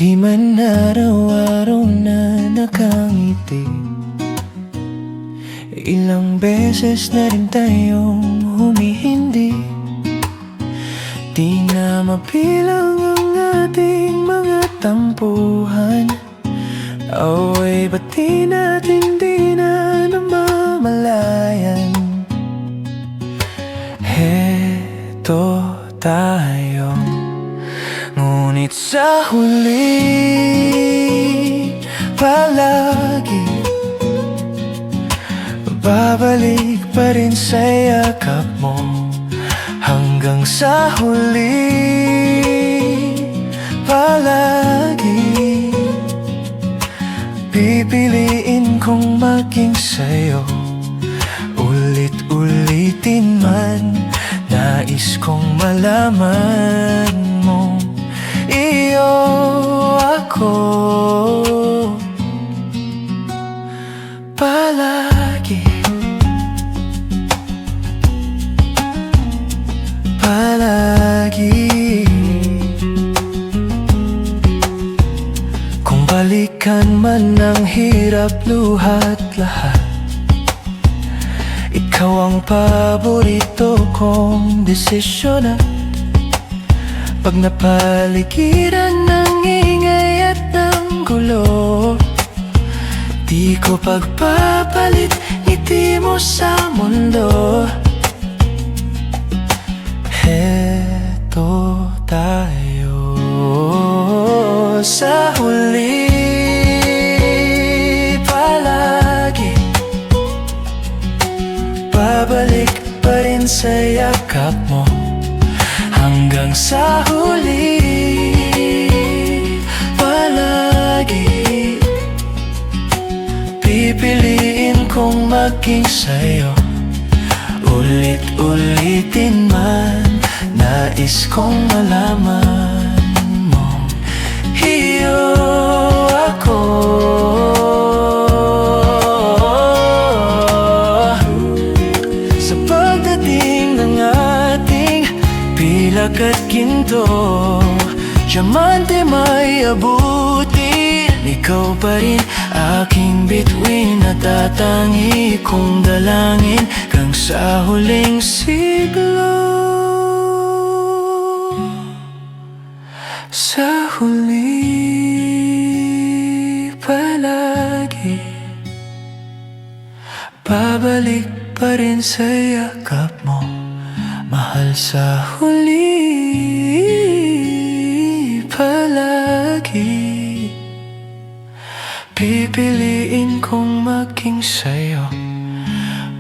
Di man araw-araw na nakangiti, ilang beses na rin tayong humihindi. Di na mabilang ang ating mga tampuhan, away bati natin di na namamalayan. Heto tayo, ngunit sa huli palagi babalik pa rin sa yakap mo. Hanggang sa huli palagi pipiliin kong maging sa'yo. Ulit-ulitin man, nais kong malaman mo iyo ako palagi, palagi. Kung balikan man ang hirap, luhat lahat, ikaw ang paborito kong desisyon. Pag napaligiran ng ingay at ng gulo, di ko pagpapalit ngiti mo sa mundo. Heto tayo sa huli palagi, babalik pa rin sa yakap mo. Hanggang sa huli palagi pipiliin kong maging sa'yo. Ulit-ulitin man, nais kong malaman mo iyo ako sa pagdating ng ating pilak at ginto. Diamante may abutin, ikaw pa rin aking bituin at tatangi kong dalangin hanggang sa huling siglo. Sa huli palagi babalik pa rin sa yakap mo, mahal. Sa huli palagi pipiliin kong maging sa'yo.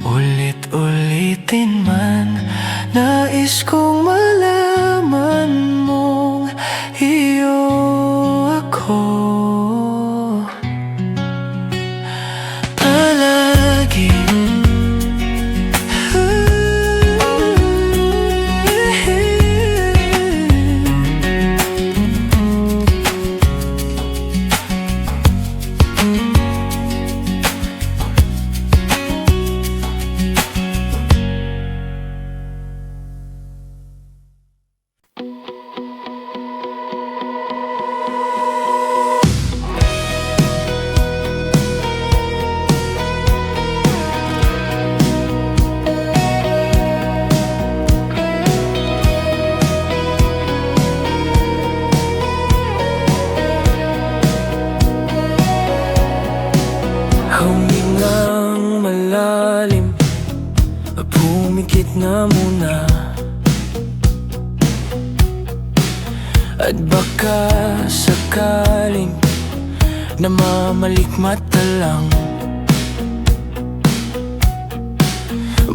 Ulit-ulitin man, nais kong malaman mong iyo ako palagi. Humingang malalim, pumikit na muna, at baka sakaling namamalikmata lang.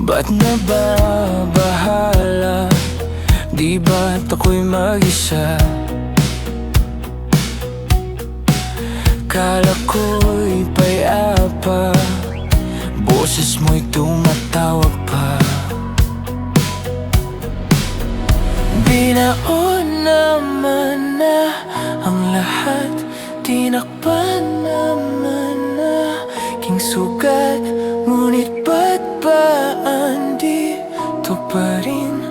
Ba't nababahala? Di ba't ako'y mag-isa? Kala ko'y payapa, boses mo'y tumatawag pa. Binaon naman na ang lahat, tinakpan naman na king sugat. Ngunit ba't ba andito pa rin?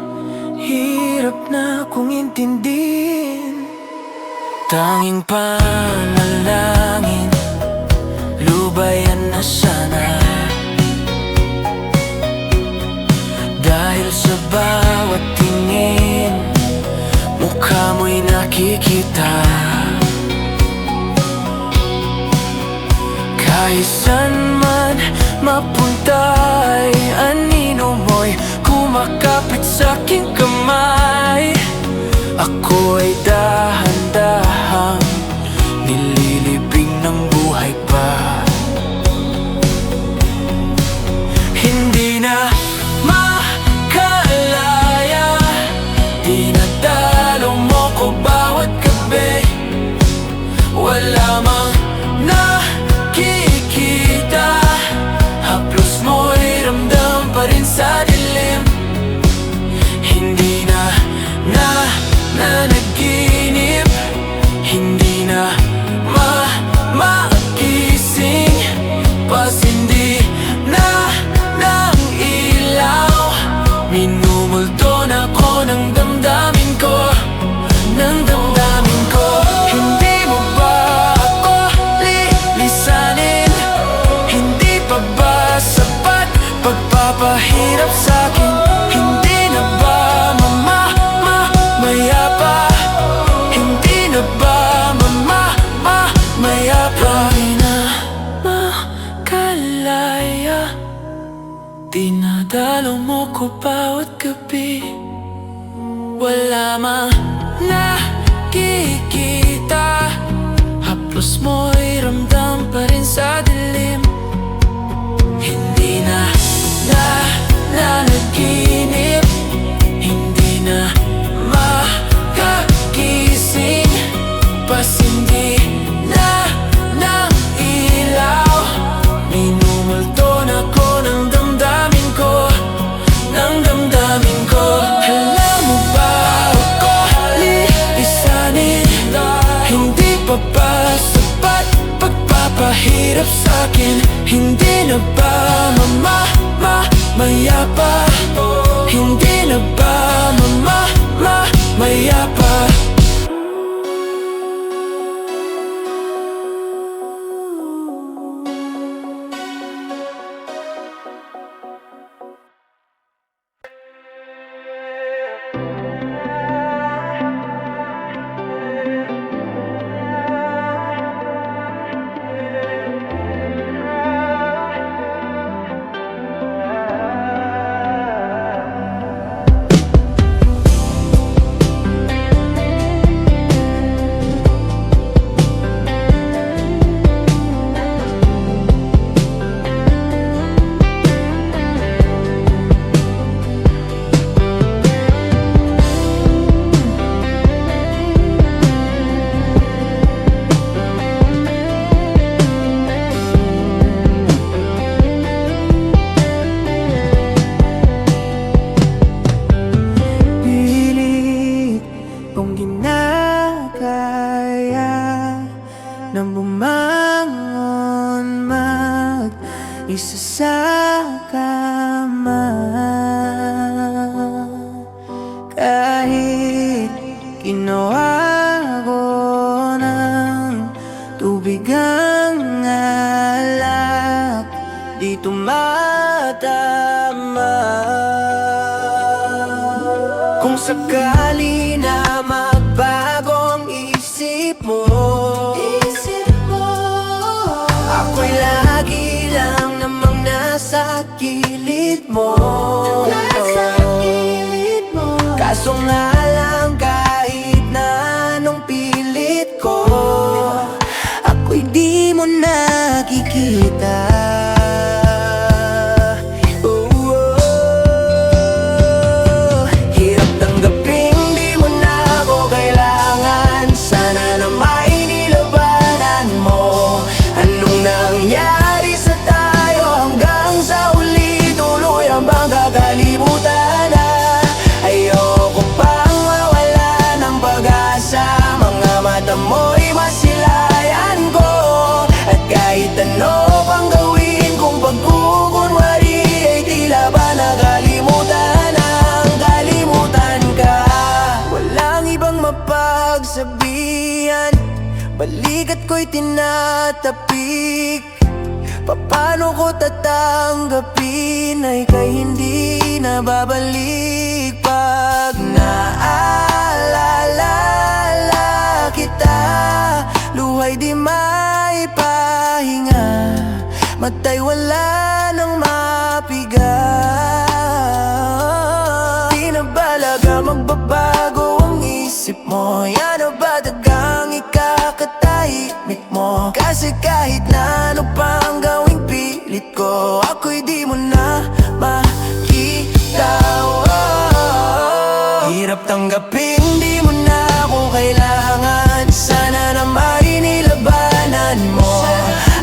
Hirap na kong intindihin. Tanging panalangin, lubayan na sana. Dahil sa bawat tingin, mukha mo'y nakikita. Kahit saan man mapunta ay anino mo'y kumakapit sa'king kamay. Ako ay dahan-dahang nililibing ng buhay pa. Hindi na makalaya, dinadalo mo ko bawat gabi. Wala mang nakikita, haplos mo'y ramdam pa rin sa dilim. Hindi na nanaginip, hindi na magising, pasindi na ng ilaw. Minumulto na ko ng damdamin ko, ng damdamin ko. Hindi mo ba ako lilisanin? Hindi pa ba sapat pagpapahirap sa'kin? Hindi na ba mayapa? Hindi na ba mayapa? Di na makalaya, dinadalo mo ko bawat gabi. Wala mang nakikita, haplos mo'y ramdam pa rin sa dilim. Hindi na nanaginip, hindi na makagising, pasindi na ng ilaw. Minumulto na ko ng damdamin ko, ng damdamin ko. Alam mo ba ako lilisanin? Hindi pa ba sapat pagpapahirap sa'kin? Hindi na ba mayapa? Hindi na ba mayapa? Nang bumangon mag-isa sa kama, kahit ginawa ko ng tubig ang alak, di tumatama. Kung sakali na magbago ang isip mo, ako'y lagi lang namang nasa gilid mo. Kaso nga lang kahit na anong pilit ko, ako'y di mo nakikita. Hirap tanggaping di mo na ako kailangan. Sana na may nilabanan mo. Anong nangyari sa tayo hanggang sa uli? Tuluyan bang kakalimutan na? Ayoko pang mawala ng pag-asa. Mga mata mo'y balikat ko'y tinatapik. Paano ko tatanggapin ay kay hindi na babalik. Pag naalala kita, luhay di maipahinga, mata'y wala nang mapiga. Di na balaga magbabago ang isip mo, yan o ba dagang ikakatahimik mo? Kasi kahit na ano pang gawing pilit ko, ako'y di mo na makita. Hirap tanggapin, di mo na ako kailangan. Sana na may nilabanan mo.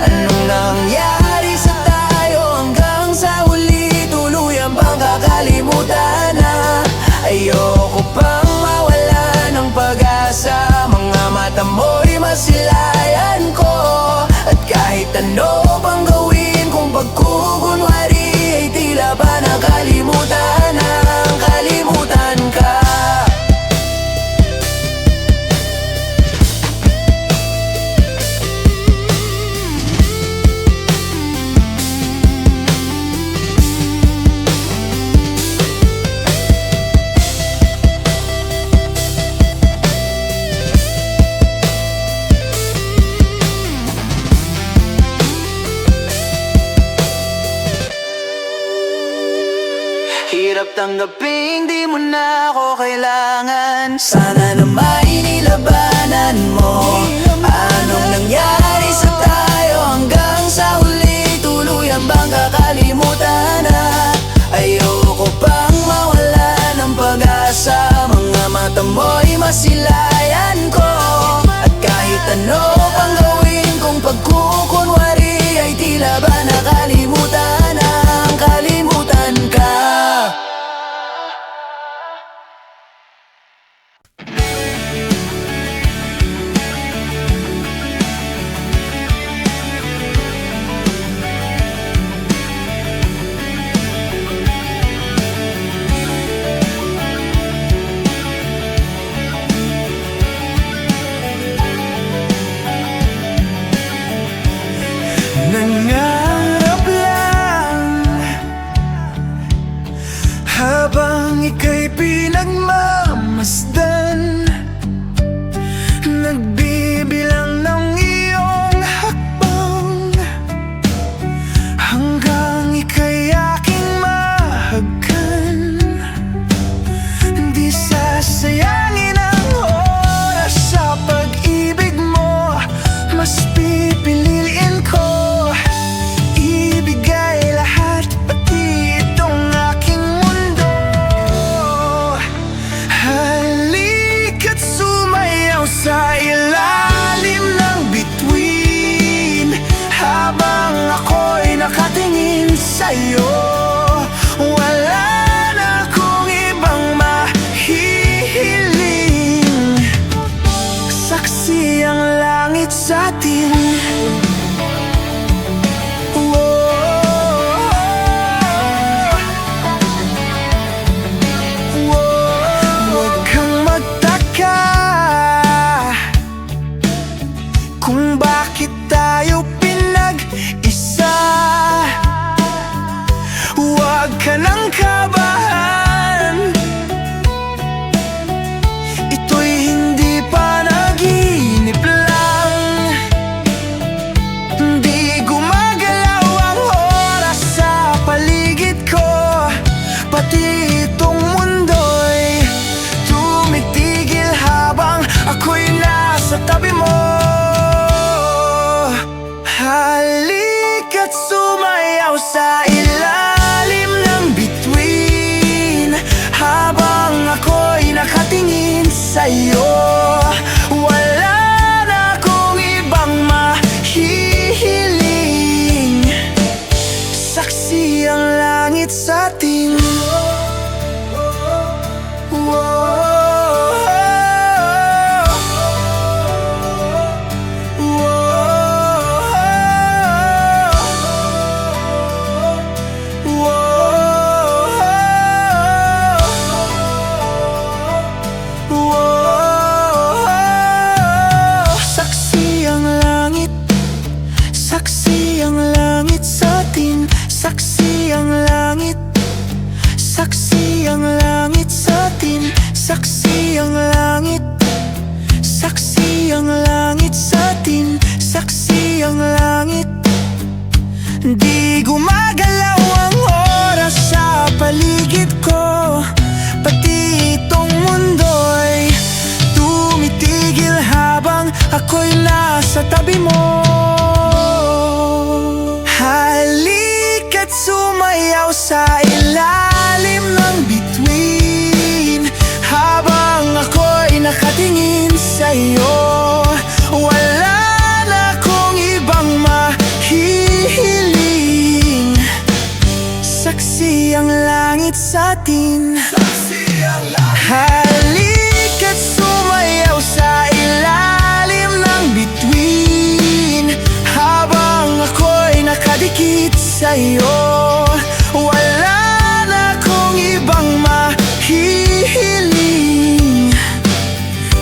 Anong nangyari sa tayo hanggang sa huli? Tuluyan bang kakalimutan na? Ayoko pang mawala ng pag-asa. Mga mata mo'y masilayan ko, at kahit ano pang gawin kung pagkukunwari ay tila ba nakalimutan na, kalimutan ka. Hirap tanggapin, di mo na ako kailangan. Sana na may nilabanan mo. Anong nangyari sa tayo hanggang sa huli? Tuluyan bang kakalimutan na? Ayoko pang mawala ng pag-asa. Mga mata mo'y masilayan ko, at kahit ano pang gawin kung pagkukunwari ay tila ba nakalimutan na, kalimutan ka. Nangarap lang habang ika'y pinagmamasdan, nagbibilang ng iyong hakbang hanggang ika'y aking mahagkan. Di sasayangin ang oras sa pag-ibig mo, mas pipiliin ko ibigay lahat, pati itong aking mundo. Halika't sumayaw sa ilalim ng bituin, habang ako'y nakatingin sa'yo. Wala na akong ibang mahihiling, saksi ang langit sa'tin. Huwag kang magtaka kung bakit tayo pinag-isa. Huwag ka nang kabahan, ito'y hindi panaginip lang. Saksi ang langit sa atin, saksi ang langit. Saksi ang langit sa atin, saksi ang langit. Di gumagalaw ang oras sa paligid ko, pati itong mundo'y tumitigil habang ako'y nasa tabi mo. Halika't sumayaw sa ilalim ng bituin, habang ako'y nakatingin sa'yo. Wala na akong ibang mahihiling. Saksi ang langit sa atin, halika't sumayaw sa ilalim ng bituin, habang ako'y nakadikit sa'yo. Wala na akong ibang mahihiling.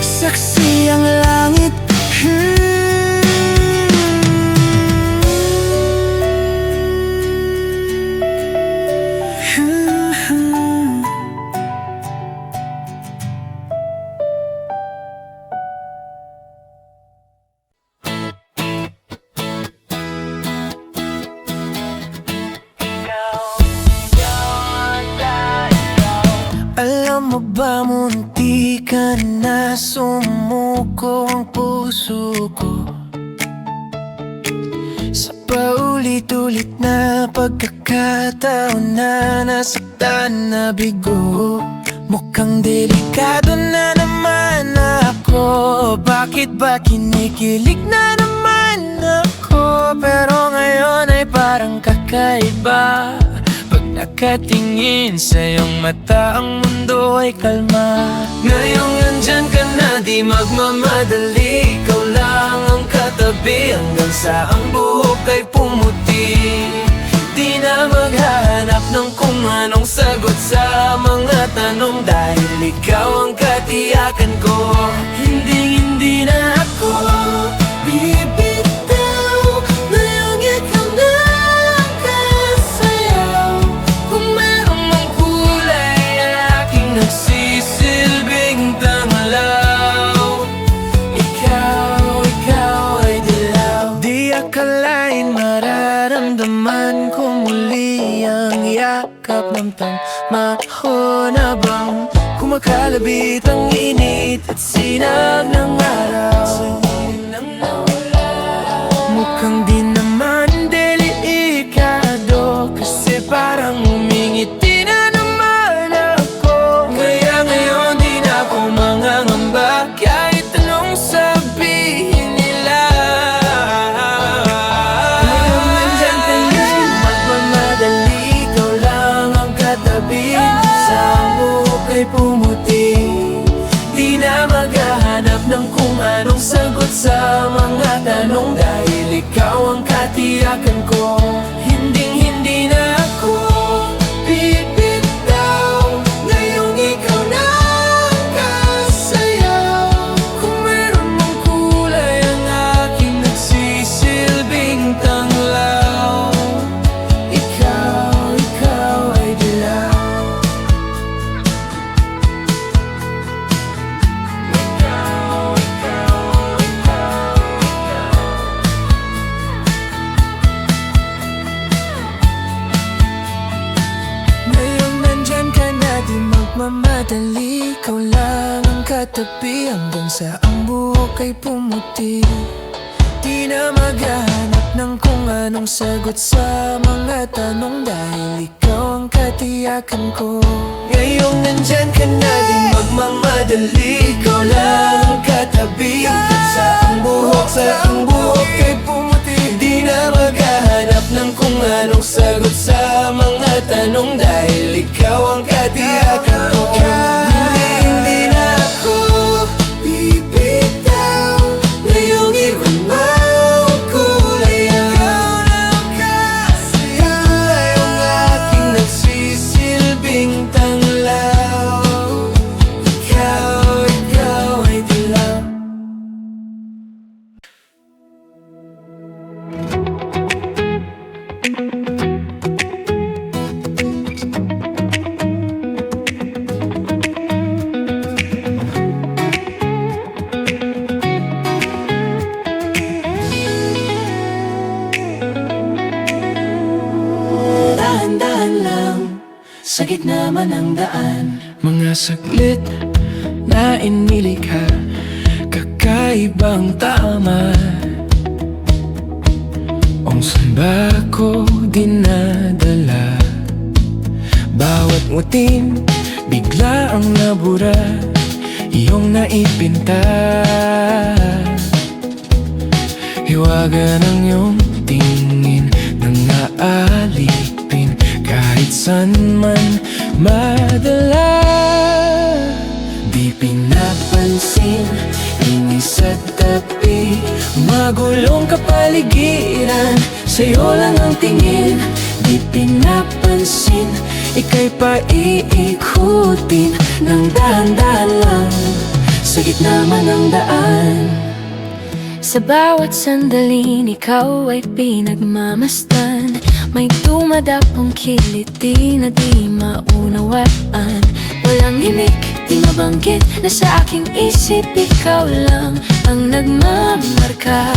Saksi ang langit. Alam mo ba, munti ka na sumuko ang puso ko sa paulit-ulit na pagkakataon na nasaktan na bigo. Mukhang delikado na naman ako. Bakit ba kinikilig na naman ako? Pero ngayon ay parang kakaiba. Nakatingin sa iyong mata, ang mundo ay kalma. Ngayong nandyan ka na, di magmamadali. Ikaw lang ang katabi hanggang sa ang buhok ay pumuti. Di na maghahanap ng kung anong sagot sa mga tanong, dahil ikaw ang katiyakan ko. Hindi na ako bibitaw. Ngayong ikaw na ang kasayaw. Kung meron mang kulay, aking nagsisilbing tanglaw. Ikaw ay dilaw. Di akalain mararamdaman ko muli ang yakap ng panahon, habang kumakalabit ang init at sinag ng araw. Mukhang di naman delikado, kasi parang umingiti na naman ako. Kaya ngayon di na ako mangangamba, kahit anong sabihin nila. Ngayon nandyan ka na, magmamadali. Ikaw lang ang katabi, sa buhok ay pumuti. Di na maghahanap ng kung anong sagot sa mga tanong, dahil ikaw ang katiyakan ko. Hindi na ako bibitaw. Ngayong ikaw na ang kasayaw. Kung meron mang kulay, ang aking nagsisilbing tanglaw. Ikaw ay dilaw. Ngayon nandyan ka na, di magmamadali. Ikaw lang ang katabi hanggang sa ang buhok ay pumuti. Di na maghahanap ng kung anong sagot sa mga tanong, dahil ikaw ang katiyakan ko. Ngayong nandyan ka na, di magmamadali. Ikaw lang ang katabi hanggang sa ang buhok ay pumuti. Di na maghahanap ng kung anong sagot sa mga tanong, dahil ikaw ang katiyakan ko. Hindi na ako bibitaw. Ngayong ikaw na ang kulay, ang kulay ang aking nagsisilbing tanglaw. Ikaw ay dilaw. sa gitna man ng daan. Mga saglit na inilikha, kakaibang tama. Kung saan ba ko dinadala? Bawat ngutin, bigla ang nabura, iyong naipinta. Hiwaga ng iyong tingin, nangaalipin kahit saan man madala. Di pinapansin, ingay sa tabi, magulong kapaligiran, sa'yo lang ang tingin. Di pinapansin, ika'y paiikutin ng dahan-dahan lang, sa gitna man ng daan. Sa bawat sandaling ikaw ay pinagmamasdan, may dumadapong kiliti na di maunawaan. Walang himik, di mabanggit na sa aking isip ikaw lang ang nagmamarka.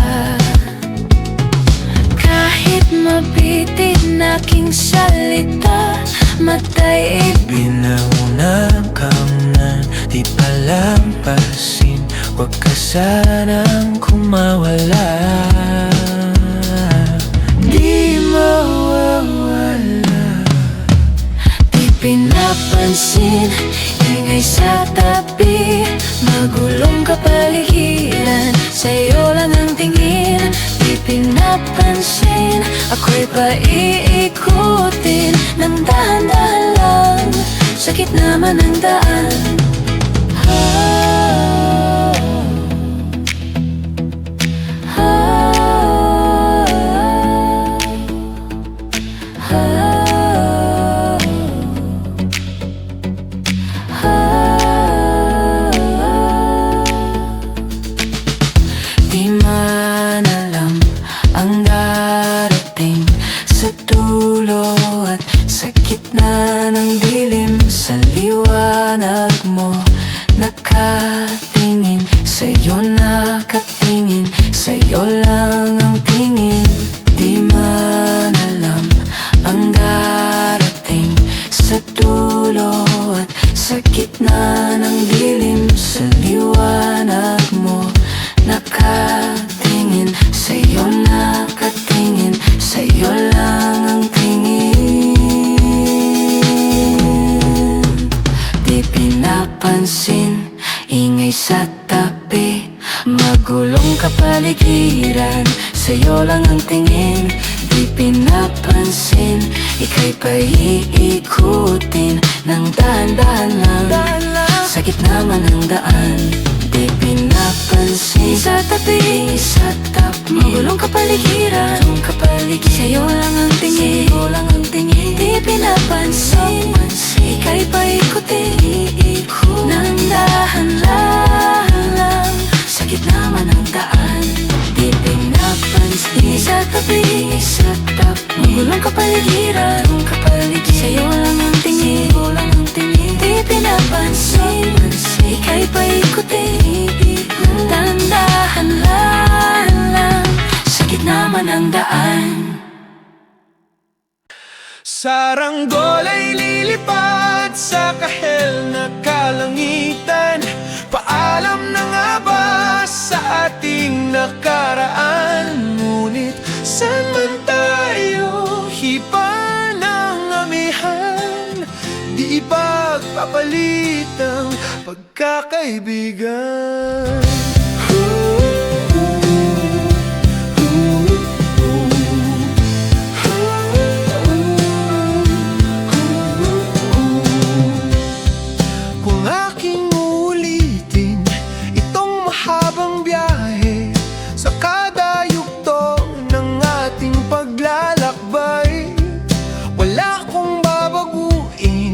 Kahit mabitin aking salita, matay Binaunang kamnan, di palampasin, huwag ka sanang kumawala. Di mawawala. Di pinapansin, ingay sa tabi, magulong kapaligiran, sa'yo lang ang tingin. Di pinapansin, ako'y paiikutin ng dahan-dahan lang, sa gitna man ng daan. Di man alam ang darating sa dulo at sa gitna ng dilim. Sa liwanag mo nakatingin, sa'yo nakatingin, sa'yo lang ang tingin. Di man alam ang darating sa dulo at sa gitna ng dilim. Sa liwanag mo nakatingin, sa'yo nakatingin, sa'yo lang ang tingin. Di pinapansin, ingay sa tabi, magulong kapaligiran, sa'yo lang ang tingin. Di pinapansin, ika'y paiikutin ng dahan-dahan lang, sa gitna man ng daan. Di pinapansin, sa tabi, magulong kapaligiran, sa'yo lang ang tingin, sa'yo lang ang tingin. Di pinapansin, ika'y paikutin ng dahan-dahan lang, sa gitna man ng daan. Di pinapansin, sa tabi, magulong kapaligiran, sa'yo lang ang tingin, sa'yo lang ang tingin. Di pinapansin, ika'y paikutin ng dahan-dahan lang, sa gitna man ng daan. Saranggol ay lilipad sa kahel na kalangitan. Paalam na nga ba sa ating nakaraan? Ngunit saan man tayo hipa ng amihan, di ipagpapalit ang pagkakaibigan. Kung aking ulitin itong mahabang biyahe sa kada yugto ng ating paglalakbay, wala akong babaguin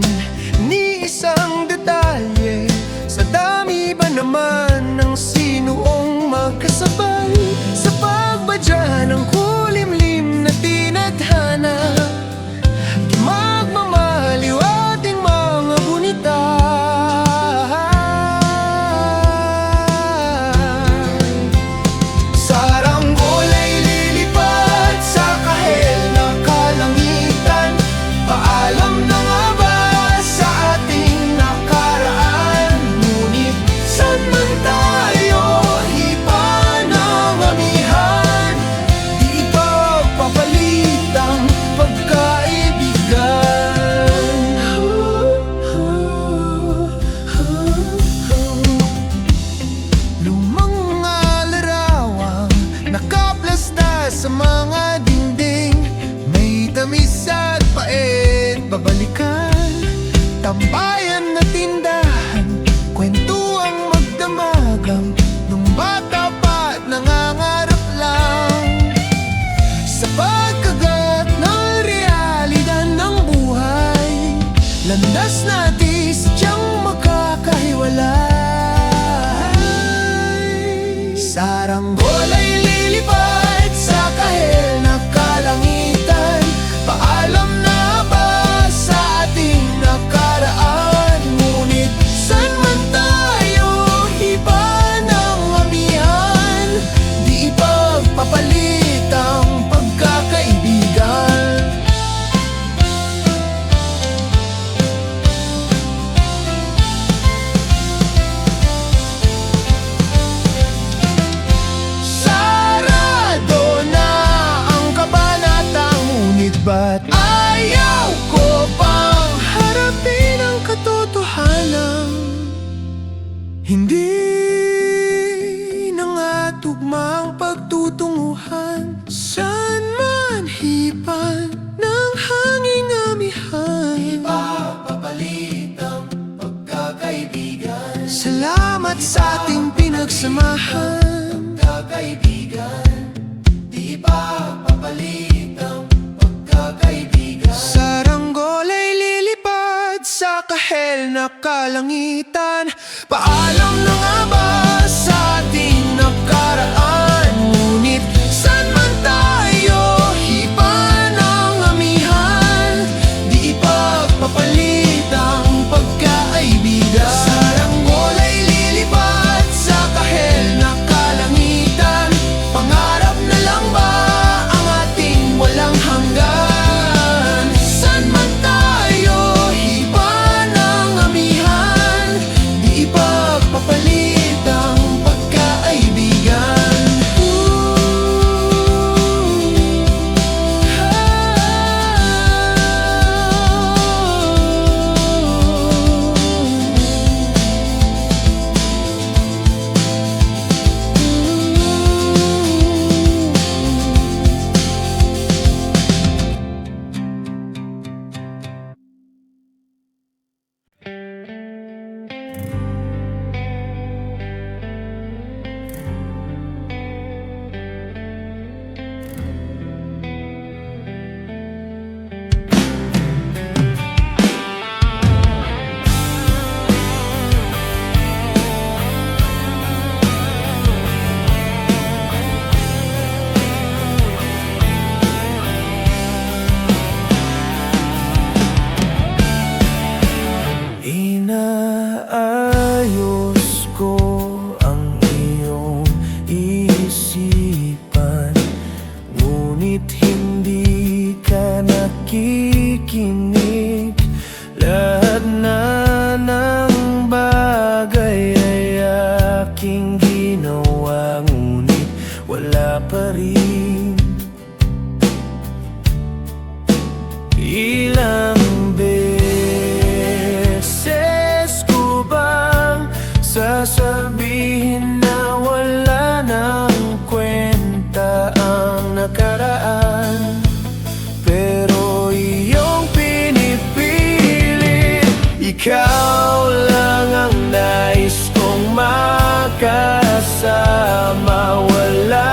ni isang detalye. Sa dami ba naman ng sa mga dingding. May tamis at pait, babalikan. Tambayan na tindahan, kwentuang magdamagang. Nung bata pa at nangangarap lang sa pagkagat ng realidad ng buhay. Landas natin sadyang makakahiwalay. Saranggola ay lilipad sa kahel na kalangitan. Paalam na ba sa ating nakaraan? Ngunit saan man tayo, iba ng amihan. Di ipagpapalit ang pagkakaibigan. Sarado na ang kabanatang, ngunit ba't ayaw ko pang harapin ang katotohanan? Hindi na nga tugmang pagtutunguhan. Saan man hipan ng hanging amihan, ipapapalit ang pagkakaibigan. Salamat sa ating pinagsamahan, pagkakaibigan. Di ipapapalit ang pagkakaibigan. Saranggola'y lilipad sa kahel na kalangitan. Paalam na nga ba sa ating nakaraan? Ngunit saan man tayo, iba ng amihan. Di ipagpapalit ang pagkaibigan. Saranggola'y lilipad sa kahel na kalangitan. Pangarap na lang ba ang ating walang hanggan? Saan man tayo, iba ng amihan. Di ipagpapalit ang pagkaibigan. Inaayos ko ang iyong isipan, ngunit hindi ka nakikinig. Lahat na ng bagay ay aking ginawa, ngunit wala pa rin. Ilang beses ko bang sasabihin na wala nang kwenta ang nakaraan? Pero iyong pinipilit, ikaw lang ang nais kong makasama. Wala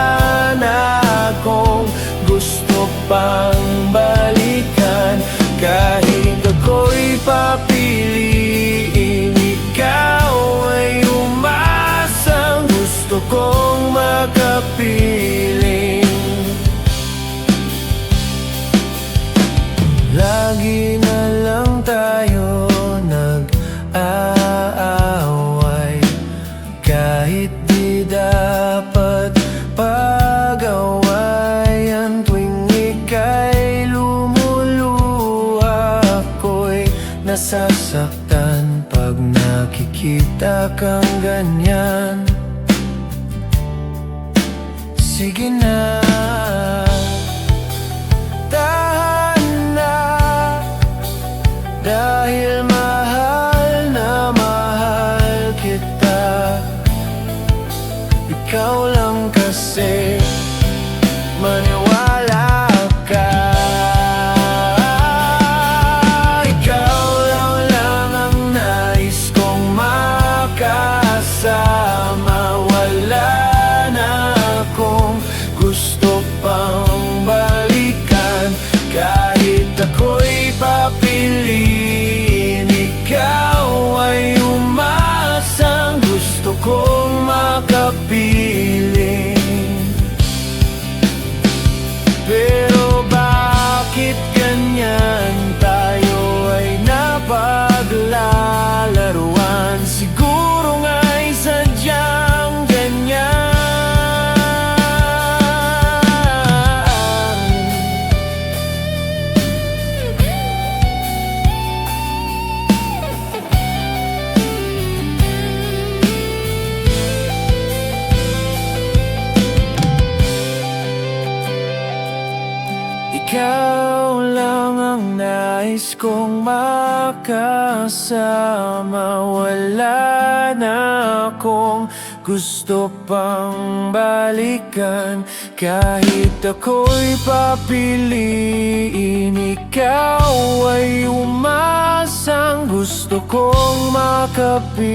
na akong gusto pang balikan. Kahit ako'y papiliin, ikaw ay umasang gusto kong makapiling. Lagi na lang tayo nag-aaway, kahit di dapat pag-awayan. Tuwing ika'y lumuluha, ako'y nasasaktan pag nakikita kang ganyan. Sige na, tahan na, dahil mahal na mahal kita. Ikaw lang kasi maniwala. Ikaw lang ang nais kong makasama. Wala na akong gusto pang balikan. Kahit ako'y papiliin, ikaw ay umasang gusto kong makapiling.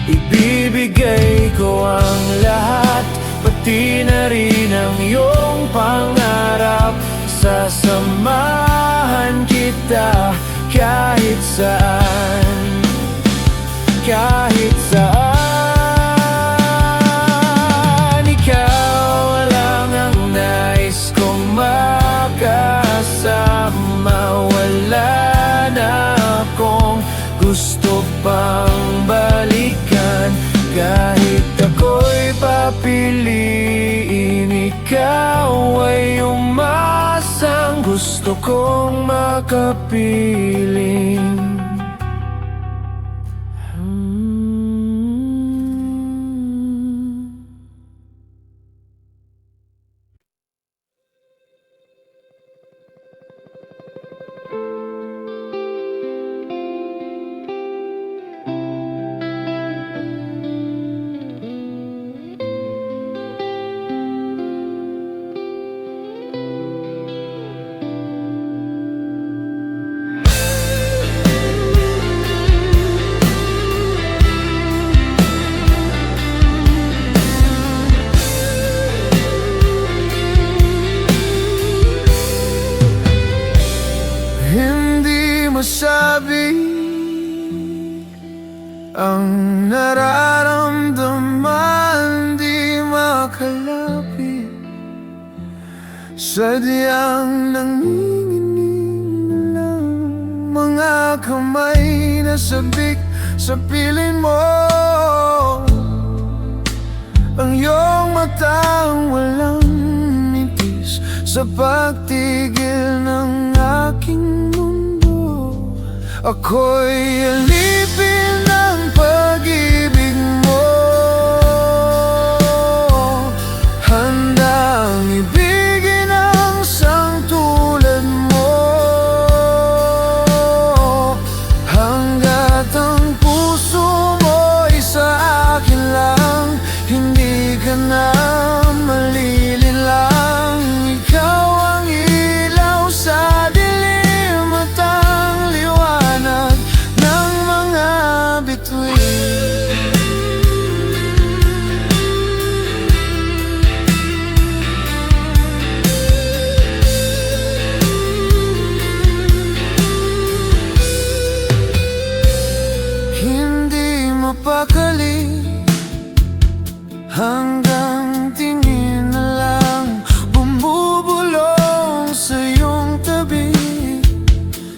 Ibibigay ko ang lahat, pati na rin ang iyong pangarap. Sasamahan kita kahit saan, kahit saan. Ikaw lang ang nais kong makasama. Wala na akong gusto pang balikan. Kahit ako'y papiliin, ikaw ay umasang gusto kong makapiling. Hindi masabi ang nararamdaman, di makalapit. Sadyang nanginginig lang mga kamay na sabik sa piling mo. Ang iyong matang walang mitis sa pagtigil ng aking mundo. Ako'y alipin ng pag-ibig mo, handang ibigin ang isang tulad mo. Hanggat ang puso mo'y sa akin lang, hindi ka na malilinlang. Ikaw ang ilaw sa dilim at ang liwanag ng mga bituin. Hindi mapakali hanggang tingin na lang bumubulong sa iyong tabi.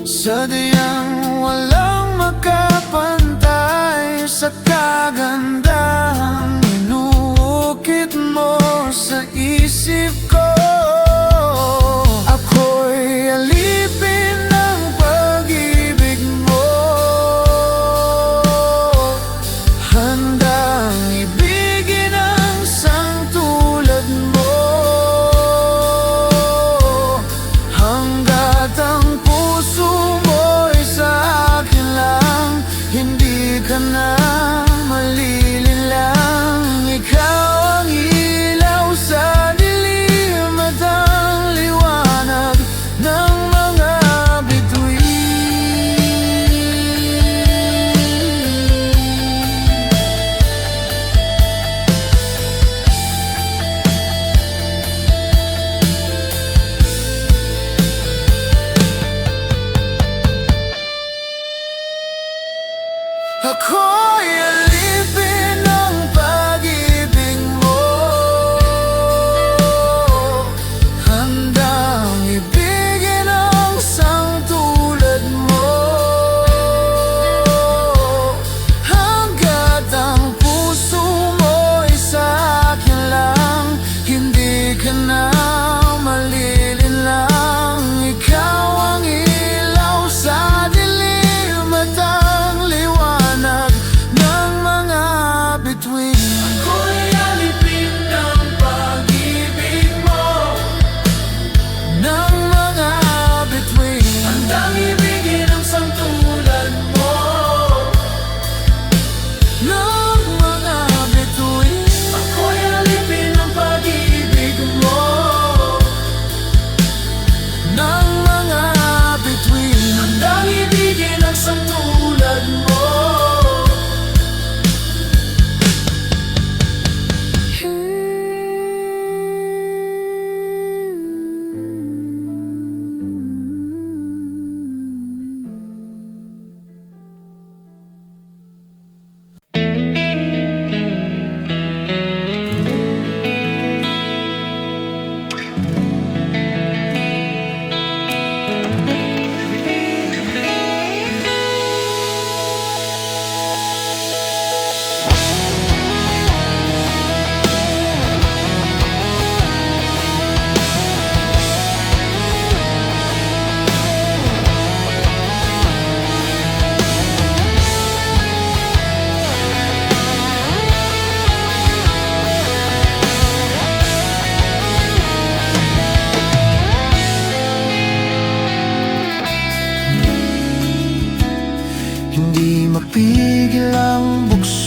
Sadyang walang makapantay sa kagandahang inuukit mo sa isip ko. Ako'y alipin ng pag-ibig mo, handang ibigin ang isang tulad mo. Hanggat ang puso mo'y sa akin lang, hindi ka na malilimutan.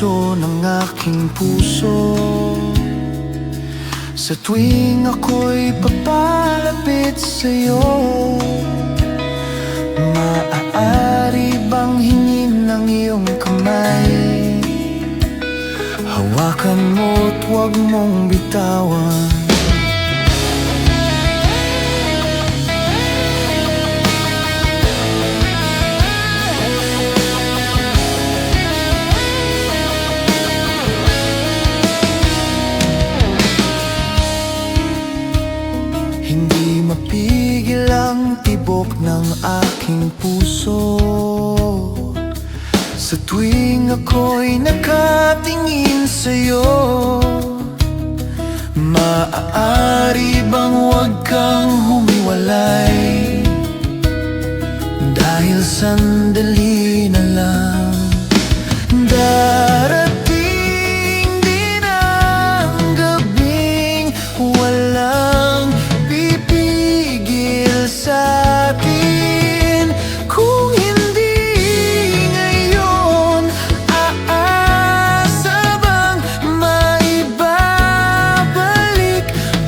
puso ng aking puso. Sa tuwing ako'y papalapit sa'yo, maaari bang hingin ng iyong kamay? Hawakan mo't huwag mong bitawan. Hindi mapigil ang tibok ng aking puso sa tuwing ako'y nakatingin sa'yo. Maaari bang huwag kang humiwalay? Dahil sandali na lang darating din ang gabing walang pipigil sa'tin. Kung hindi ngayon, aasa bang maibabalik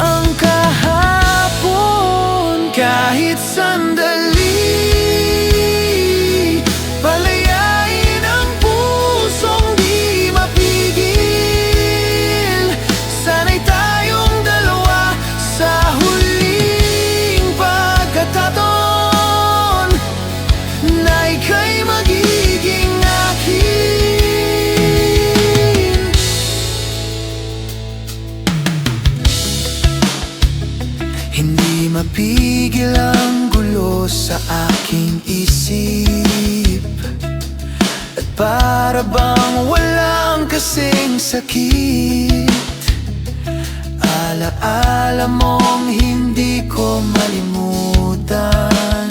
ang kahapon? Kahit sandali, palayain ang pusong di mapigil. Sana'y tayong dalawa sa huling pagkakataon na ika'y magiging akin. Hindi mapigil ang gulo sa aking isip, at para bang walang kasing sakit. Alaala mong hindi ko malimutan,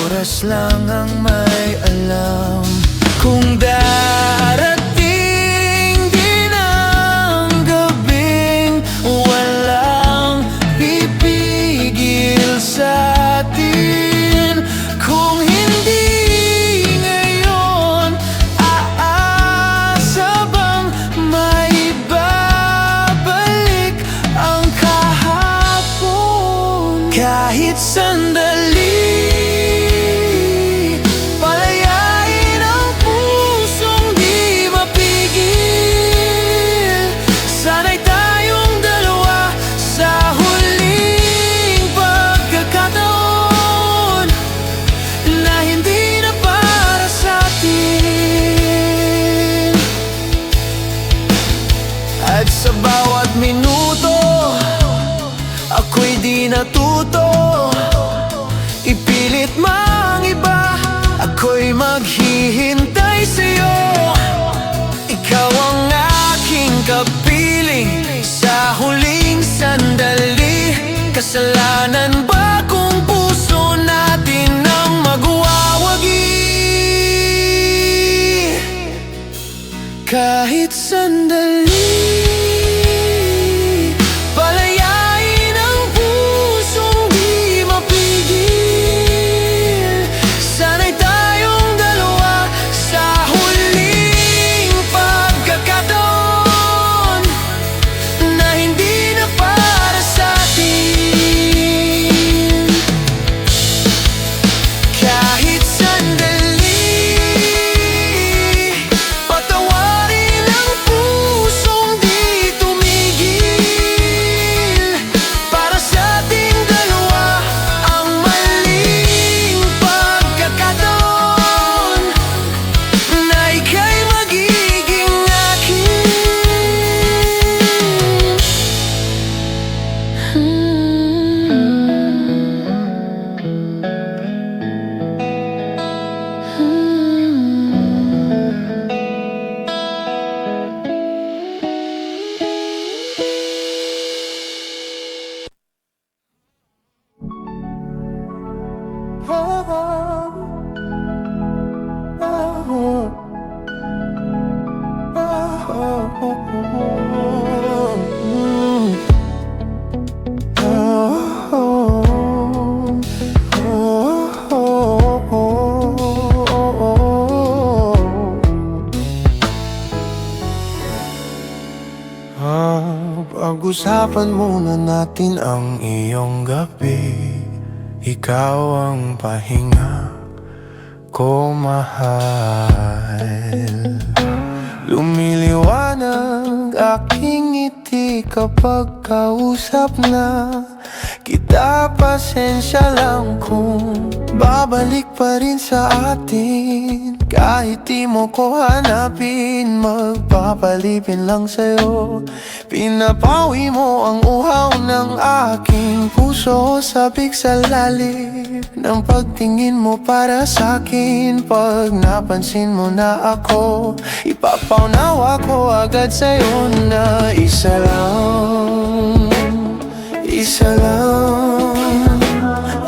oras lang ang may alam. Kung darating din ang gabing walang pipigil sa'tin, kung hindi ngayon, aasa bang maibabalik ang kahapon? Kahit sandali, palayain ang pusong di mapigil. Sana'y tayong dalawa sa huling pagkakataon na hindi na para sa'tin. At sa bawat minuto, ako'y di natuto ipilit mang iba. Ako'y maghihintay sa'yo. Ikaw ang aking kapiling sa huling sandali. Kasalanan ba kung puso natin ang magwawagi? Kahit sandali, palayain ang pusong di mapigil. Sana'y tayong dalawa sa huling pagkakataon na hindi na para sa'tin. Kahit sandali, patawarin ang puso Pag-usapan muna natin ang iyong gabi. Ikaw ang pahinga ko, mahal. Lumiliwanag aking ngiti kapag kausap na kita. Pasensya lang kung babalik pa rin sa atin. Kahit di mo ko hanapin, magpapalipin lang sa'yo. Pinapawi mo ang uhaw ng aking puso. Sabik sa lalim ng pagtingin mo para sa'kin. Pag napansin mo na ako, ipapaunawa ko agad sa'yo na isa lang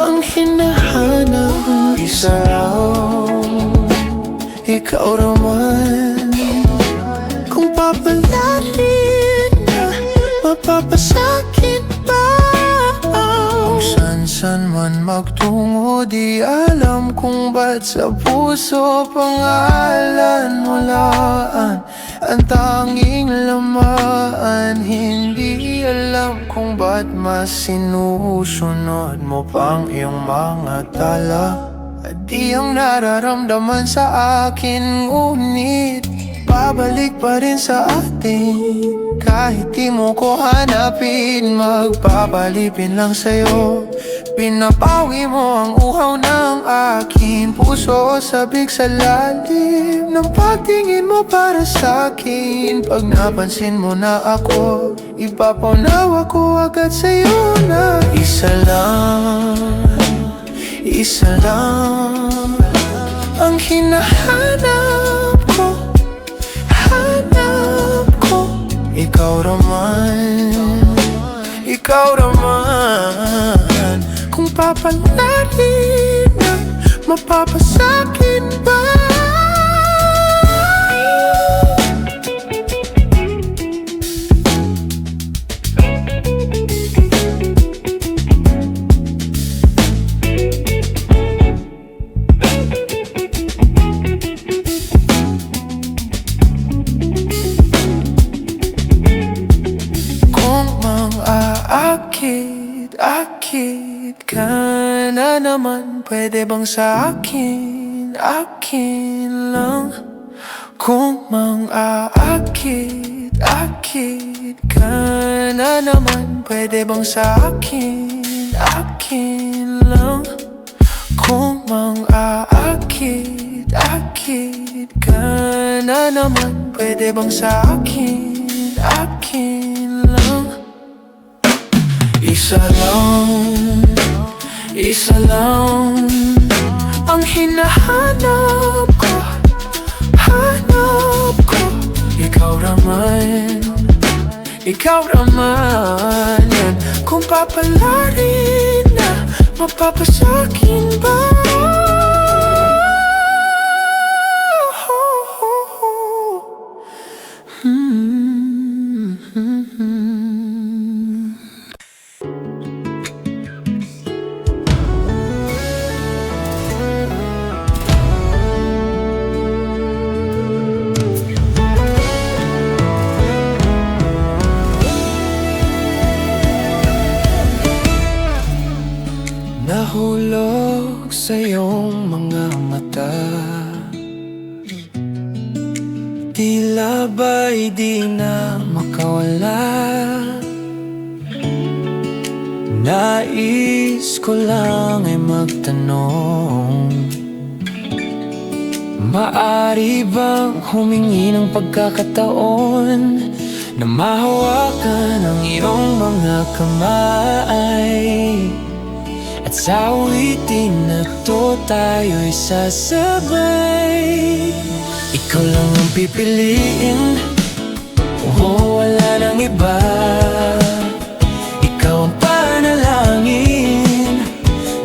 ang hinahanap. Isa lang, ikaw naman. Kung papalarin na, mapapasakin pa. Kung san-san man magtungo, di alam kung ba't sa puso pangalan mo laan ang tanging lamaan. Hindi alam kung ba't mas sinusunod mo pang iyong mga tala. At di ang nararamdaman sa akin, ngunit babalik pa rin sa atin. Kahit di mo ko hanapin, magpapalipin lang sa'yo. Pinapawi mo ang uhaw ng aking puso. Sabik sa lalim ng pagtingin mo para sa'kin. Pag napansin mo na ako, ipapaunawa ko agad sa'yo na isa lang ang hinahanap ko. Hanap ko, ikaw naman. Kung papalarin na, mapapasakin ba? Akit ka na naman, pwede bang sa akin? Akin lang. Kung mang-aakit ka na naman, pwede bang sa akin? Akin lang. Kung mang-aakit ka na naman, pwede bang sa akin? Akin lang. Isa lang ang hinahanap ko. Hanap ko, ikaw naman yan. Kung papalarin na, mapapasakin ba? Nahulog sa iyong mga mata, tila ba'y di na makawala. Nais ko lang ay magtanong, maari bang humingi ng pagkakataon na mahawakan ang iyong mga kamay? At sa awitin na to tayo'y sasabay. Ikaw lang ang pipiliin, wala nang iba. Ikaw ang panalangin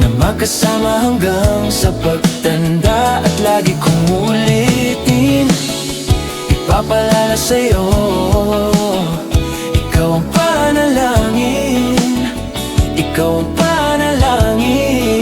na magkasama hanggang sa pagtanda. At lagi kong ulitin, ipapalala sa'yo. Ikaw ang panalangin, ikaw ang panalangin.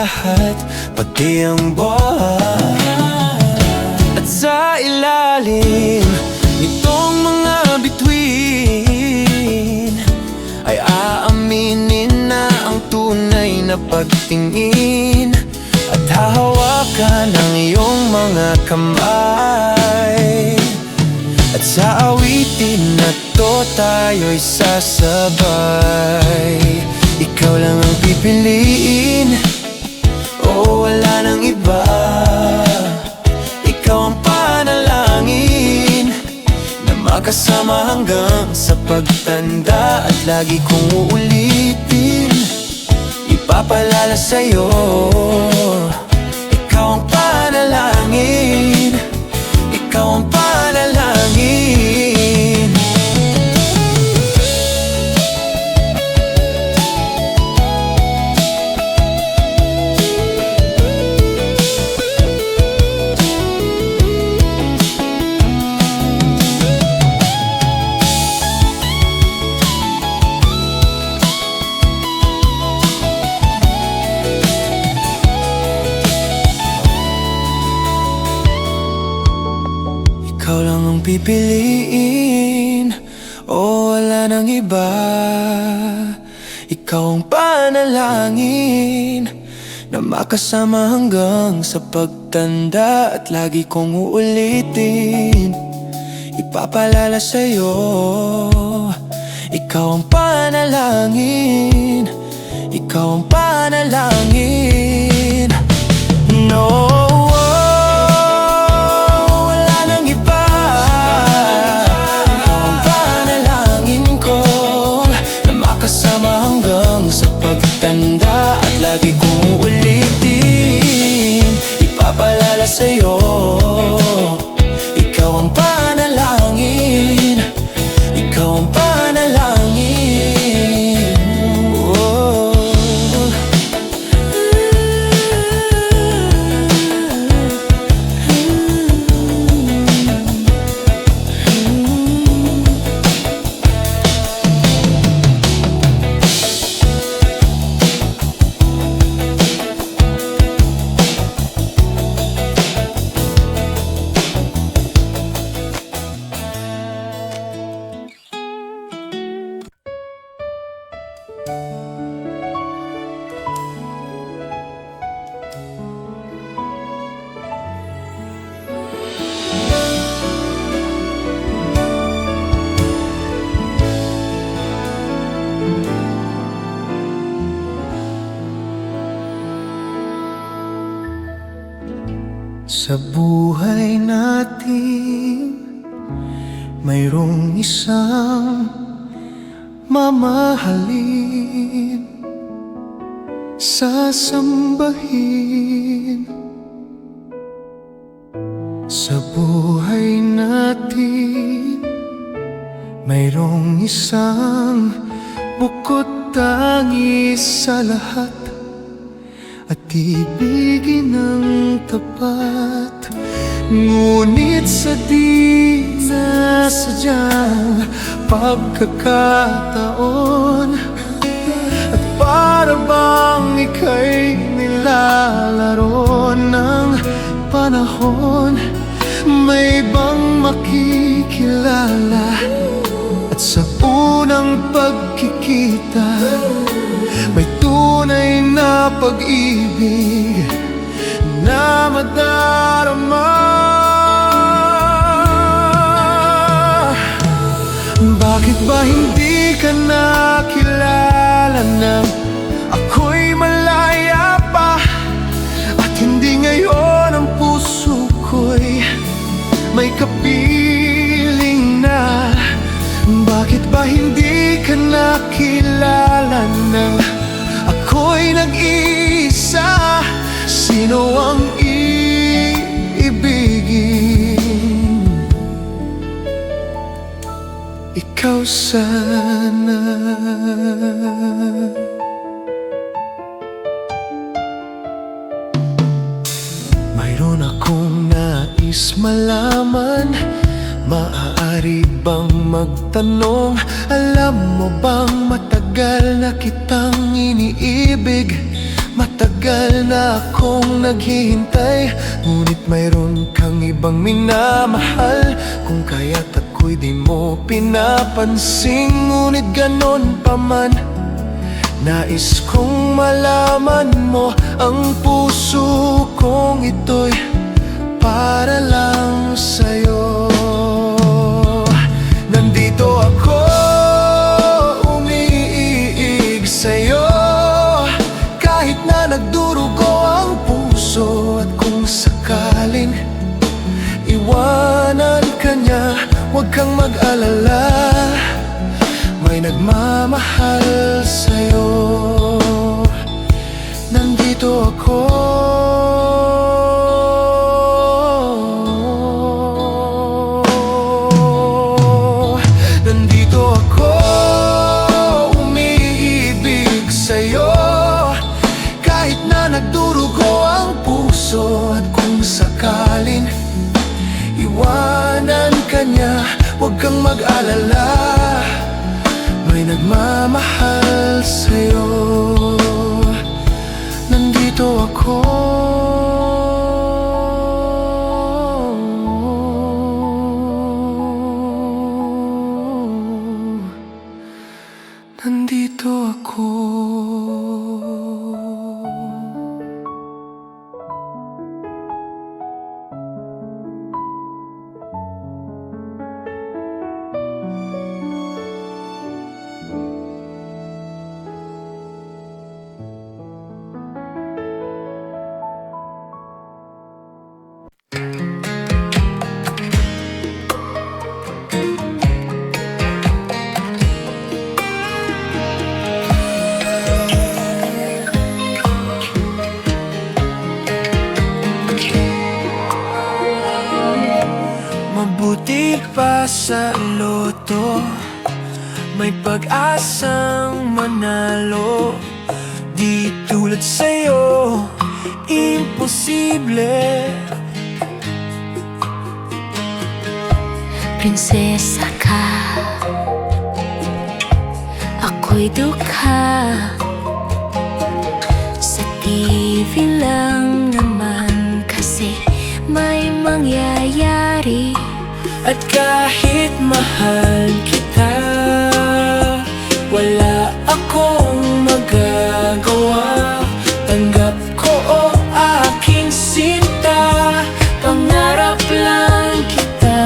lahat, pati ang buhay. At sa ilalim nitong mga bituin ay aaminin na ang tunay na pagtingin, at hahawakan ang iyong mga kamay. At sa awitin na to tayo'y sasabay. Ikaw lang ang pipiliin, o wala nang iba. Ikaw ang panalangin na makasama hanggang sa pagtanda. At lagi kong uulitin, ipapalala sa'yo. Ikaw ang panalangin, ikaw ang panalangin. Ikaw lang ang pipiliin, o wala nang iba. Ikaw ang panalangin na makasama hanggang sa pagtanda. At lagi kong uulitin, ipapalala sa'yo. Ikaw ang panalangin, ikaw ang panalangin. No, tanda. At lagi kong ulitin, ipapalala sa'yo. Ikaw ang panalangin, ikaw ang panalangin. Oh. Sa buhay natin, mayroong isang mamahalin, sasambahin. Sa buhay natin, mayroong isang bukod tangi sa lahat, at ibigin ng tapat. Ngunit sa di nasadyang pagkakataon, at para bang ika'y nilalaro ng panahon, may bang makikilala, at sa unang pagkikita may tunay na pag-ibig na madarama. Bakit ba hindi ka nakilala nang ako'y malaya pa, at hindi ngayon ang puso ko'y may kapiling na? Bakit ba hindi ka nakilala nang ako'y nag-iisa? Sino ang iibigin? Ikaw sana. Mayroon akong nais malaman. Maaari bang magtanong, alam mo bang matagal na kitang iniibig? Matagal na akong naghihintay, ngunit mayroon kang ibang minamahal. Kung kaya't ako'y di mo pinapansin, ngunit ganon pa man, nais kong malaman mo, ang puso kong ito'y para lang sa'yo. Nandito ako, umiiig sa'yo, kahit na nagdurugo ang puso. At kung sakaling iwanan ka niya, huwag kang mag-alala, may nagmamahal sa'yo. Nandito ako, nandito ako, umiibig sa'yo, kahit na nagdurugo ang puso. At kung sakaling iwanan ka niya, huwag kang mag-alala, may nagmamahal sa'yo. Nandito ako, nandito ako. Mabuti pa sa loto, may pag-asang manalo. Di tulad sa'yo, imposible. Prinsesa ka, ako'y dukha. Sa TV lang naman kasi may mangyayari. At kahit mahal kita, wala akong magagawa. Tanggap ko o aking sinta, pangarap lang kita.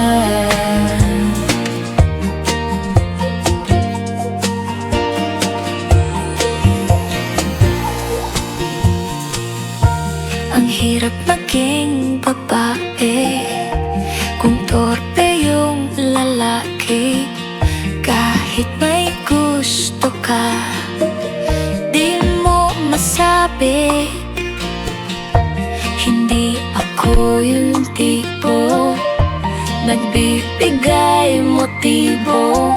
Ang hirap maging babae kung torpe yung lalaki. Kahit may gusto ka, di mo masabi. Hindi ako yung tipo nagbibigay motibo.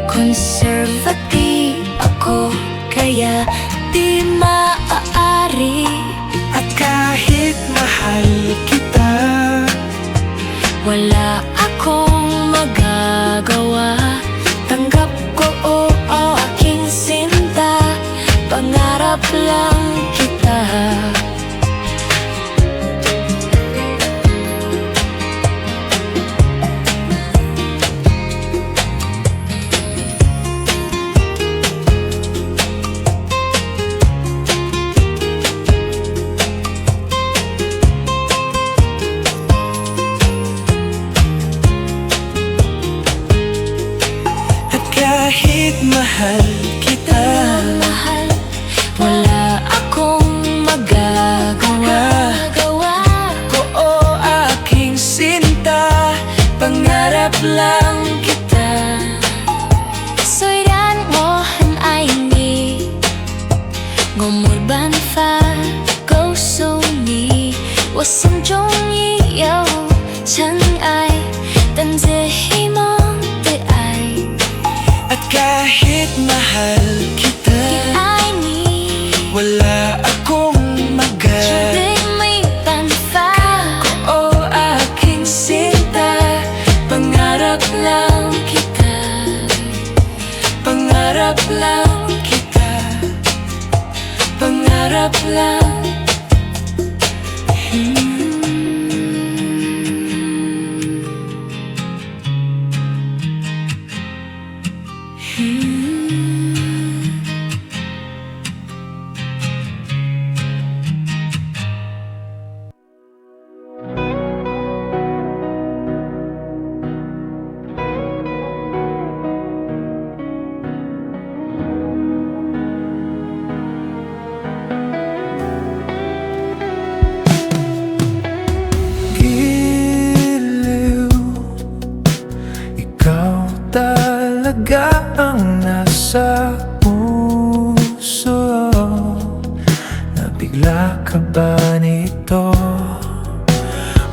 Conservative ako, kaya di maaari. At kahit mahal kita, wala akong magagawa. Tanggap ko o aking sinta, pangarap lang kita. kahit mahal kita, mahal, wala akong magagawa. ko o aking sinta, pangarap lang kita. 虽然我很爱你，我没办法告诉你，我心中已有尘埃，但只希望对爱。 At kahit mahal kita,爱你， wala akong 绝对没办法。 o aking sinta, pangarap lang kita, pangarap lang kita, pangarap pangarap lang. Giliw, ikaw talaga ang nasa puso. Nabigla ka ba nito?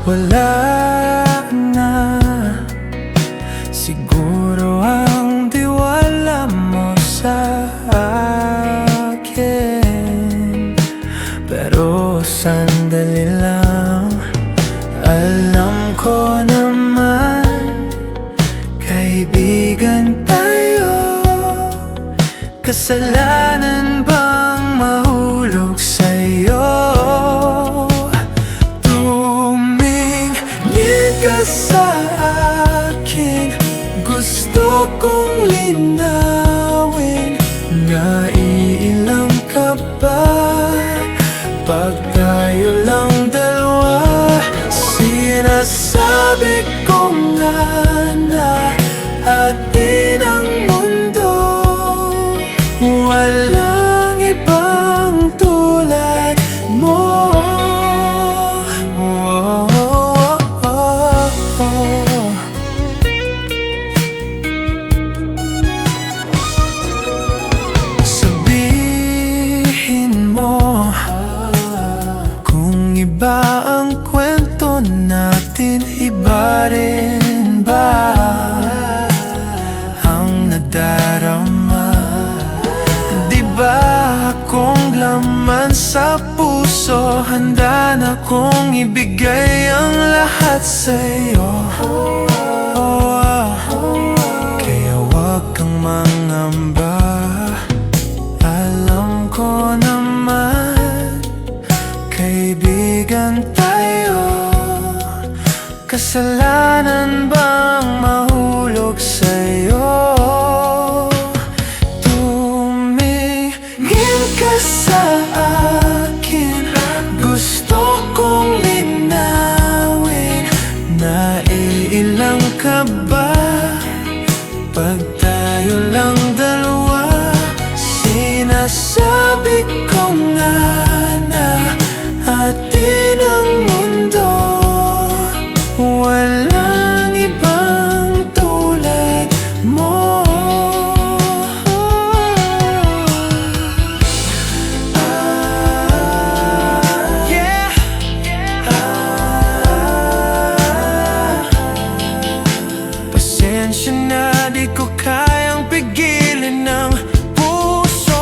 Wala na siguro ang tiwala mo sa akin. Pero sandali lang, alam ko naman kaibigan tayo. Kasalanan bang mahulog sa'yo? Tumingin ka sa akin, gusto kong linawin. Naiilang ka ba pag tayo lang dalawa? Sinasabi ko nga na atin ang mundo. Walang ibang tulad mo. Sabihin mo kung iba ang kwento natin, iba rin ba ang nadarama? Di ba akong laman sa puso, handa na kong ibigay ang lahat sa'yo. Kaya wag kang mangamba, alam ko naman kaibigan tayo. Kasalanan bang mahulog sa'yo? Tumingin ka sa akin, gusto kong linawin. Naiilang ka ba pag tayo lang dalawa? Sinasabi ko nga na atin ang mundo. Walang ibang tulad mo. Yeah. Pasensya na, di ko kayang pigilin ng puso.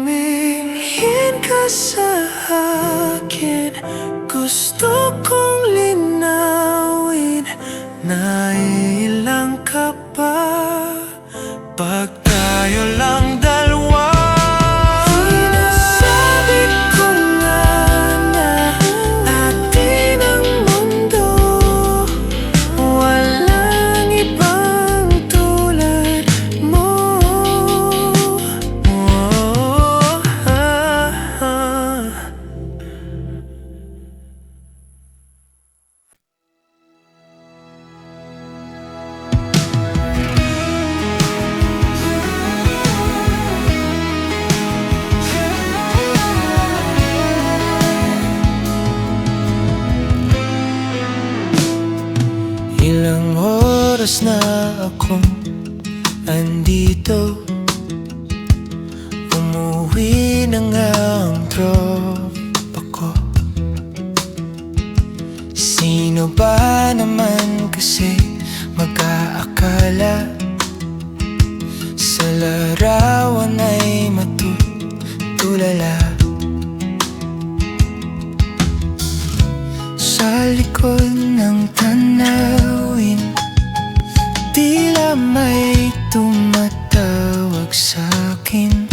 Tumingin ka sa akin, gusto kong linawin. Naiilang ka ba pag tayo lang dalawa? Sinasabi ko nga na atin ang mundo. Walang ibang tulad mo. Ilang oras na akong andito, umuwi na nga ang tropa ko. Sino ba naman kasi mag-aakala sa larawan ay matutulala? sa likod ng tanawin, tila may tumatawag sa'kin.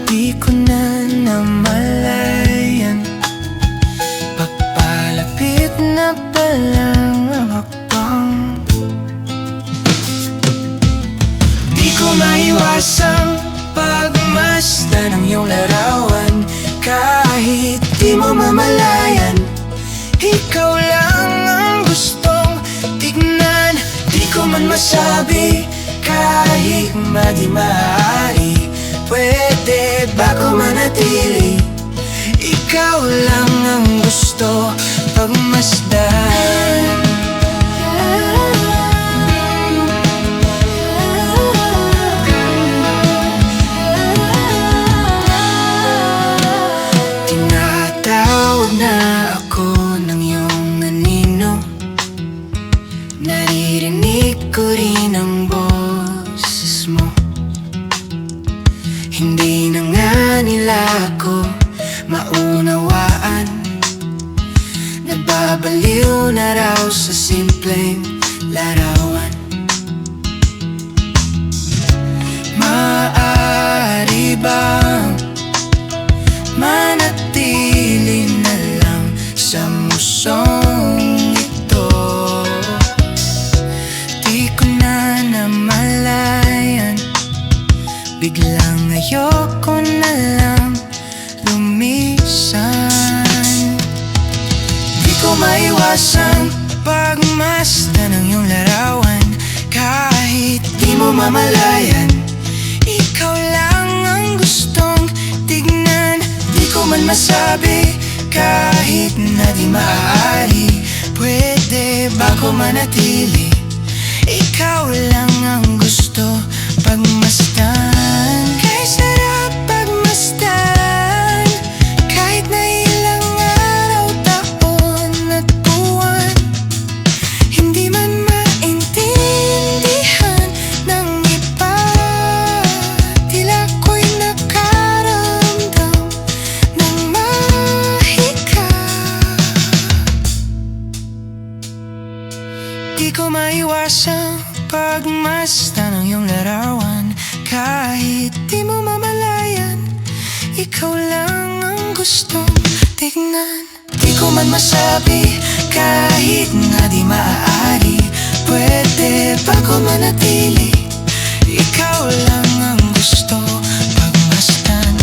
Di ko na namalayan, papalapit na palang ang hakbang. Di ko maiwasang pagmasdan ng iyong larawan. Kahit di mo mamalayan, ikaw lang ang gustong tignan. Di ko man masabi, kahit di maaari, pwede ba ko manatili? Ikaw lang ang gusto pagmasdan. Tinatawag na ako ng iyong anino, naririnig ko rin ang boses mo. Hindi na nga nila ako maunawaan, nababaliw na raw sa simpleng larawan. Maaari bang manatili na lang sa musong ito? Di ko na namalayan, biglang ayoko na lang lumisan. Di ko maiwasang pagmasdan ng iyong larawan. Kahit di mo mamalayan, ikaw lang ang gustong tignan. Di ko man masabi, kahit na di maaari, pwede ba ko manatili? Ikaw lang ang gusto pagmasdan. Kay sarap pagmasdan, kahit na ilang araw, taon at buwan. Hindi man maintindihan ng iba, tila ko'y nakaramdam ng mahika. Di ko maiwasang pagmasdan ng iyong larawan. Kahit di mo mamalayan, ikaw lang ang gustong tignan. Di ko man masabi, kahit nga di maaari, pwede ba ko manatili? Ikaw lang ang gusto pagmasdan.